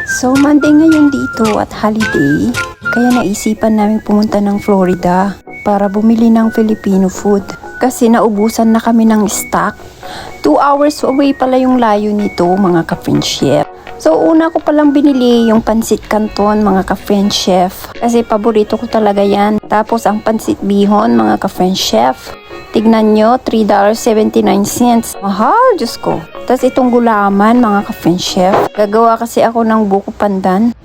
So Monday ngayon dito at holiday, kaya naisipan namin pumunta ng Florida para bumili ng Filipino food. Kasi naubusan na kami ng stock. 2 hours away pala yung layo nito mga ka-French chef. So una ko palang binili yung pansit canton mga ka-French chef. Kasi paborito ko talaga yan. Tapos ang pansit bihon mga ka-French chef. Tignan nyo, $3.79. Mahal, Diyos ko. Tapos itong gulaman, mga ka-French chef. Gagawa kasi ako ng buko pandan.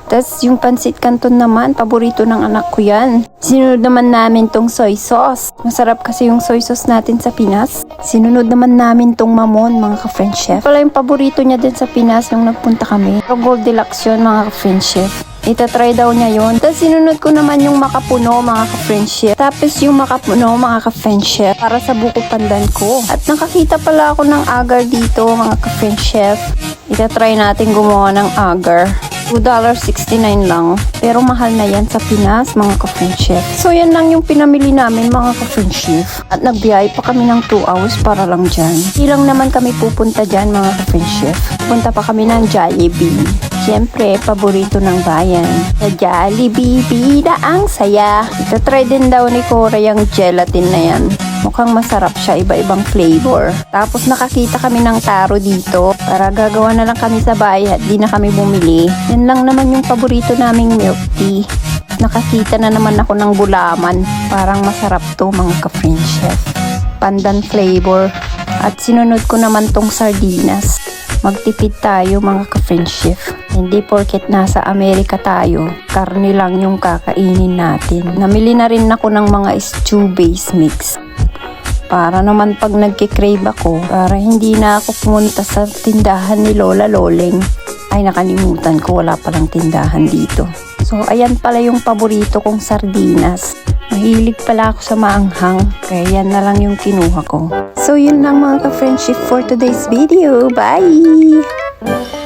Tapos yung pansit canton naman, paborito ng anak ko yan. Sinunod naman namin tong soy sauce. Masarap kasi yung soy sauce natin sa Pinas. Sinunod naman namin tong mamon, mga ka-French chef. Pala yung paborito niya din sa Pinas nung nagpunta kami. Pero Goldilocks yun, mga ka-French chef. Itatry daw niya yun. Tapos sinunod ko naman yung makapuno mga ka-French chef. Tapos yung makapuno mga ka-French chef para sa buko pandan ko. At nakakita pala ako ng agar dito mga ka-French chef. Itatry natin gumawa ng agar. $2.69 lang. Pero mahal na yan sa Pinas mga ka-French chef. So yan lang yung pinamili namin mga ka-French chef. At nagbiyahe pa kami ng 2 hours para lang dyan. Ilang naman kami pupunta dyan mga ka-French chef. Punta pa kami ng Jollibee. Siyempre, paborito ng bayan. Sa Jollibee, bida ang saya. Itatry din daw ni Cora yung gelatin na yan. Mukhang masarap siya, iba-ibang flavor. Tapos nakakita kami ng taro dito. Para gagawa na lang kami sa bahay at di na kami bumili. Yan lang naman yung paborito naming milk tea. Nakakita na naman ako ng gulaman. Parang masarap to mga ka-French chef. Pandan flavor. At sinunod ko naman tong sardinas. Magtipid tayo mga ka-French chef. Hindi porket nasa Amerika tayo, karne lang yung kakainin natin. Namili na rin ako ng mga stew base mix. Para naman pag nagkikrave ako, para hindi na ako pumunta sa tindahan ni Lola Loleng. Ay nakalimutan ko, wala palang tindahan dito. So ayan pala yung paborito kong sardinas. Mahilig pala ako sa maanghang, kaya yan na lang yung kinuha ko. So yun lang mga ka-French chef for today's video. Bye!